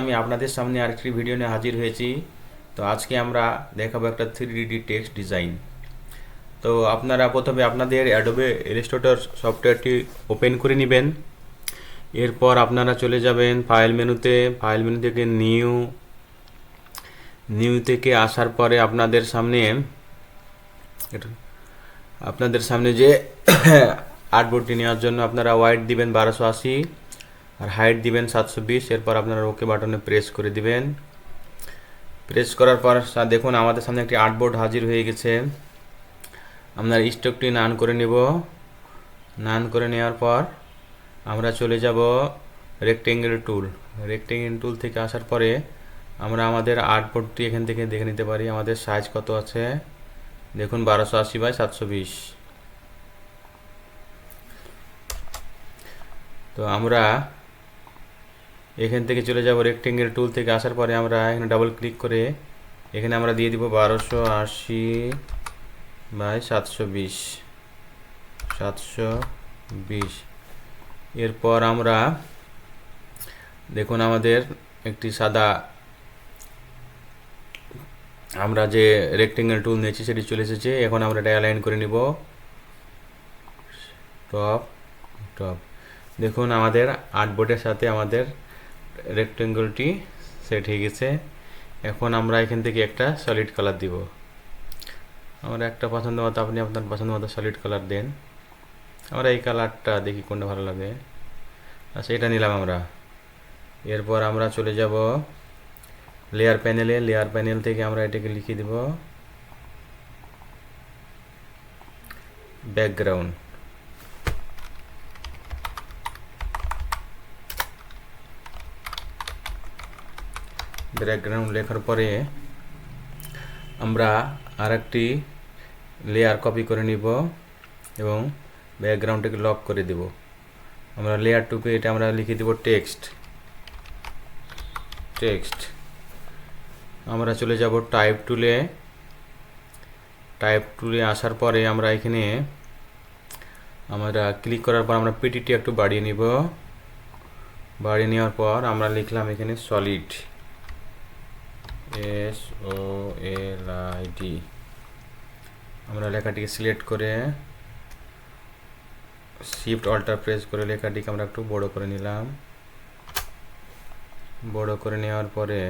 আমি আপনাদের সামনে আরেকটি ভিডিও নিয়ে হাজির হয়েছি। তো আজকে আমরা দেখাবো একটা 3D টেক্সট ডিজাইন। তো আপনারা প্রথমে আপনাদের অ্যাডোবে ইলাস্ট্রেটর সফটওয়্যারটি ওপেন করে নেবেন। এরপর আপনারা চলে যাবেন ফাইল মেনুতে। ফাইল মেনু থেকে নিউ থেকে আসার পরে আপনাদের সামনে যে আর্টবোর্ডটি নেওয়ার জন্য আপনারা ওয়াইড দিবেন 1280 আর হাইট দিবেন 720। এরপর আপনারা ওকে বাটনে প্রেস করে দিবেন। প্রেস করার পর দেখুন আমাদের সামনে একটি আর্টবোর্ড হাজির হয়ে গেছে। আমরা স্টকটি নান করে নেব। নান করে নেওয়ার পর আমরা চলে যাব রেক্টেঙ্গেল টুল থেকে আসার পরে আমরা আমাদের আর্টবোর্ডটি এখান থেকে দেখে নিতে পারি আমাদের সাইজ কত আছে। দেখুন 1280 বাই 720। তো আমরা এখান থেকে চলে যাব রেক্টেঙ্গেল টুল থেকে আসার পরে আমরা এখানে ডাবল ক্লিক করে এখানে আমরা দিয়ে দিব 1280 বাই 720। এরপর আমরা দেখুন আমাদের একটি সাদা আমরা যে রেক্টেঙ্গেল টুল নিয়েছি সেটি চলে এসেছে। এখন আমরা এটা অ্যালাইন করে নিব টপ। দেখুন আমাদের আর্টবোর্ডের সাথে আমাদের রেক্টেঙ্গলটি সেট হয়ে গেছে। এখন আমরা এখান থেকে একটা সলিড কালার দিব। আমরা একটা পছন্দ মতো, আপনি আপনার পছন্দ মতো সলিড কালার দেন। আমরা এই কালারটা দেখি কোনটা ভালো লাগে। আচ্ছা, এটা নিলাম আমরা। এরপর আমরা চলে যাব লেয়ার প্যানেল থেকে আমরা এটাকে লিখে দেব ব্যাকগ্রাউন্ড। লেখার পরে আমরা আরেকটি লেয়ার কপি করে নিব এবং ব্যাকগ্রাউন্ডটাকে লক করে দেব। আমরা লেয়ার 2 এটা আমরা লিখে দেব টেক্সট। আমরা চলে যাব টাইপ টুলে আসার পরে আমরা এখানে আমরা ক্লিক করার পর আমরা পিটিটি একটু বাড়িয়ে নিব। বাড়িয়ে নেওয়ার পর আমরা লিখলাম এখানে সলিড, SOLID। আমরা লেখাটিকে সিলেক্ট করে শিফট অল্টার প্রেস করে লেখাটিকে আমরা একটু বড় করে নিলাম। বড় করে নেওয়ার পরে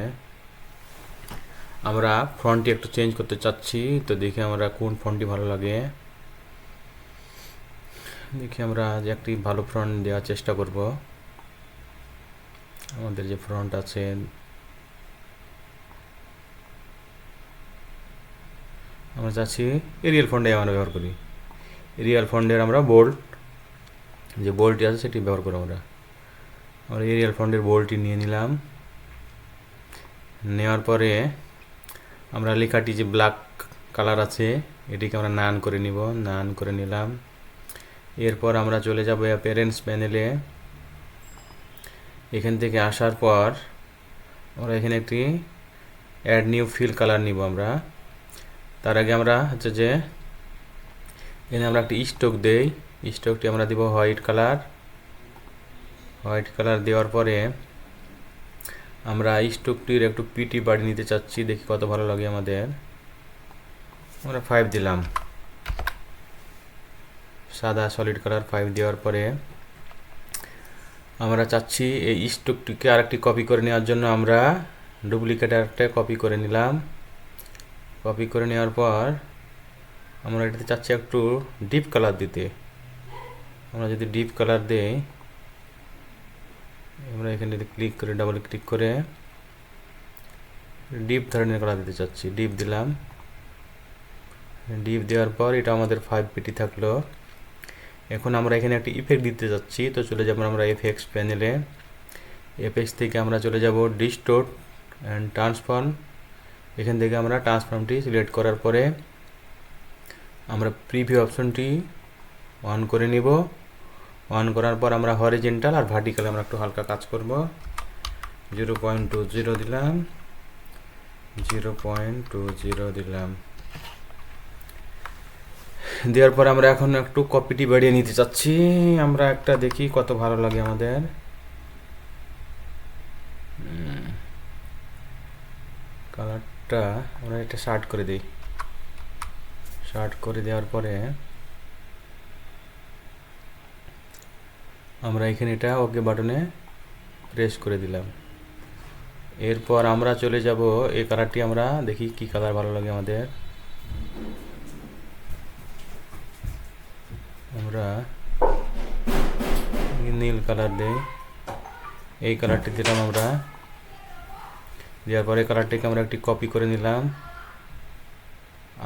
আমরা ফন্টটি একটু চেঞ্জ করতে চাচ্ছি। তো দেখি আমরা কোন ফন্টটি ভালো লাগে। দেখি আমরা যে একটি ভালো ফন্ট দেওয়ার চেষ্টা করব। আমাদের যে ফন্ট আছে আমরা চাচ্ছি এরিয়াল ফন্টে আমরা ব্যবহার করি। এরিয়াল ফন্টের আমরা যে বোল্ডটি আছে সেটি ব্যবহার করব। আমরা এরিয়াল ফন্টের বোল্ডটি নিয়ে নিলাম। নেওয়ার পরে আমরা লেখাটি যে ব্ল্যাক কালার আছে এটিকে আমরা নান করে নিব। নান করে নিলাম। এরপর আমরা চলে যাব অ্যাপিয়ারেন্স প্যানেলে। এখান থেকে আসার পর আমরা এখানে একটি অ্যাড নিউ ফিল কালার নিব। আমরা তার আগে আমরা হচ্ছে যে এখানে আমরা একটি স্ট্রোক দেই। স্ট্রোকটি আমরা দিব হোয়াইট কালার দেওয়ার পরে আমরা স্ট্রোকটির একটু পিটি বাড়িয়ে নিতে চাচ্ছি। দেখি কত ভালো লাগে আমাদের। আমরা 5 দিলাম। সাদা সলিড কালার 5 দেওয়ার পরে আমরা চাচ্ছি এই স্ট্রোকটিকে আরেকটি কপি করে নেওয়ার জন্য আমরা ডুপ্লিকেট আরেকটা কপি করে নিলাম। কপি করে নেওয়ার পর আমরা এটাতে চাচ্ছি একটু ডিপ কালার দিতে। আমরা যদি ডিপ কালার দেই আমরা এখানে ক্লিক করে ডাবল ক্লিক করে ডিপ ধরনের কালার দিতে চাচ্ছি। ডিপ দিলাম। ডিপ দেওয়ার পর এটা আমাদের 5 পিটি থাকলো। এখন আমরা এখানে একটি ইফেক্ট দিতে যাচ্ছি। তো চলে যাব আমরা এফএক্স প্যানেলে। এফএক্স থেকে আমরা চলে যাব ডিস্টোর্ট অ্যান্ড ট্রান্সফর্ম। এখান থেকে আমরা ট্রান্সফর্মটি সিলেক্ট করার পরে আমরা প্রিভিউ অপশনটি অন করে নিব। অন করার পর আমরা হরিজন্টাল আর ভার্টিক্যাল আমরা একটু হালকা কাজ করব। 0.20 দিলাম। 0.20 দিলাম। দেওয়ার পর আমরা এখন একটু কপিটি বাড়িয়ে নিতে চাচ্ছি। আমরা একটা দেখি কত ভালো লাগে আমাদের। কালারটা আমরা এটা শার্ট করে দিই। শার্ট করে দেওয়ার পরে আমরা এখানে এটা ওকে বাটনে প্রেস করে দিলাম। এরপর আমরা চলে যাব এই কালারটি, আমরা দেখি কি কালার ভালো লাগে আমাদের। আমরা নীল কালার দেই, এই কালারটি দিলাম আমরা। দেওয়ার পরে কালারটিকে আমরা একটি কপি করে নিলাম,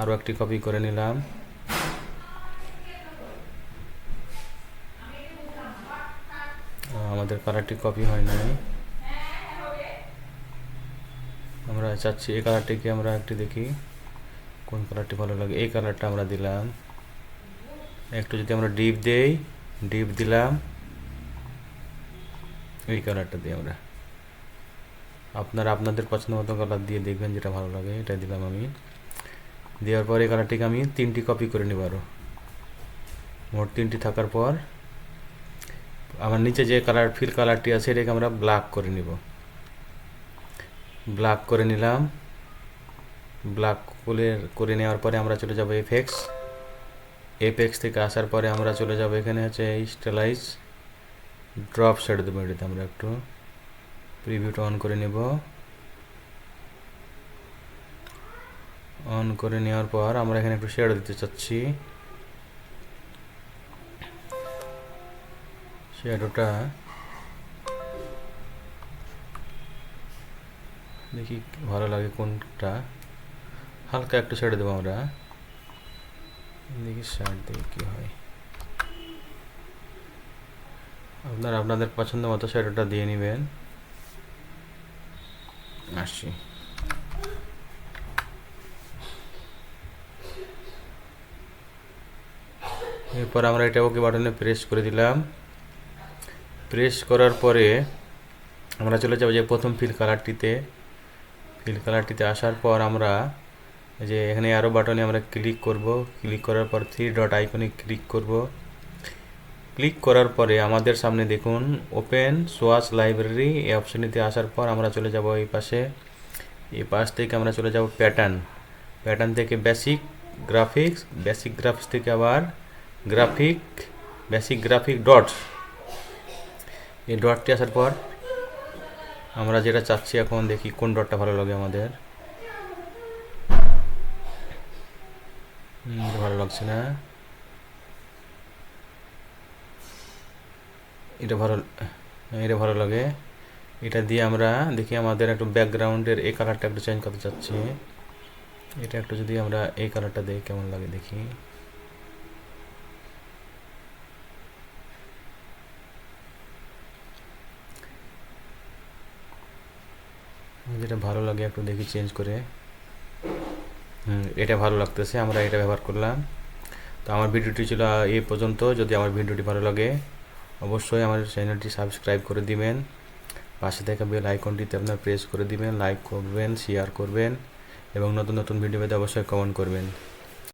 আরও একটি কপি করে নিলাম। আমাদের কালারটি কপি হয় নাই, আমরা চাচ্ছি এই কালারটিকে আমরা একটু দেখি কোন কালারটি ভালো লাগে। এই কালারটা আমরা দিলাম। একটু যদি আমরা ডিপ দেই, ডিপ দিলাম, এই কালারটা দিই আমরা। আপনারা আপনাদের পছন্দ মতো কালার দিয়ে দেখবেন যেটা ভালো লাগে, এটা দিলাম আমি। দেওয়ার পর এই কালারটিকে আমি 3টি কপি করে নিব, আরও মোট 3টি থাকার পর আমার নিচে যে কালার ফিল কালারটি আছে এটাকে আমরা ব্ল্যাক করে নিব। ব্ল্যাক করে নিলাম। ব্ল্যাক করে নেওয়ার পরে আমরা চলে যাব এফেক্টস। এফেক্টস থেকে আসার পরে আমরা চলে যাব এখানে হচ্ছে স্টাইলাইজ, ড্রপ শেড দেবো। এটাতে আমরা একটু প্রিভিউটা অন করে নেব। অন করে নেওয়ার পর আমরা এখানে একটু শেড দিতে চাচ্ছি। শ্যাডোটা দেখি ভালো লাগে কোনটা, হালকা একটু ছেড়ে দেবো আমরা, দেখি শার্ট দিয়ে কী হয়। আপনারা আপনাদের পছন্দ মতো শ্যাডোটা দিয়ে নেবেন। আসি, এরপর আমরা এটা ওকে বাটনে প্রেস করে দিলাম। প্রেস করার পরে আমরা চলে যাব যে প্রথম ফিল কালারটিতে। ফিল কালারটিতে আসার পর আমরা যে এখানে আরও বাটনে আমরা ক্লিক করব। ক্লিক করার পর 3 ডট আইকনে ক্লিক করব। ক্লিক করার পরে আমাদের সামনে দেখুন ওপেন সোয়াচ লাইব্রেরি, এই অপশনটিতে আসার পর আমরা চলে যাব এই পাশে। এই পাশ থেকে আমরা চলে যাব প্যাটার্ন। প্যাটার্ন থেকে বেসিক গ্রাফিক্স, বেসিক গ্রাফিক্স থেকে আবার বেসিক গ্রাফিক ডটস। এই ডটটি আসার পর আমরা যেটা চাচ্ছি এখন দেখি কোন ডটটা ভালো লাগে আমাদের। ভালো লাগছে না, এটা ভালো লাগে। এটা দিয়ে আমরা দেখি আমাদের একটু ব্যাকগ্রাউন্ডের এই কালারটা একটু চেঞ্জ করতে চাচ্ছি। এটা একটু যদি আমরা এই কালারটা দিই কেমন লাগে দেখি। যেটা ভালো লাগে একটু দেখি চেঞ্জ করে। এটা ভালো লাগতেছে, আমরা এটা ব্যবহার করলাম। তো আমার ভিডিওটি ছিল এই পর্যন্ত। যদি আমার ভিডিওটি ভালো লাগে অবশ্যই আমার চ্যানেলটি সাবস্ক্রাইব করে দিবেন। পাশে থাকা বেল আইকনটিতে আপনার প্রেস করে দিবেন, লাইক করবেন, শেয়ার করবেন এবং নতুন নতুন ভিডিও পেতে অবশ্যই কমেন্ট করবেন।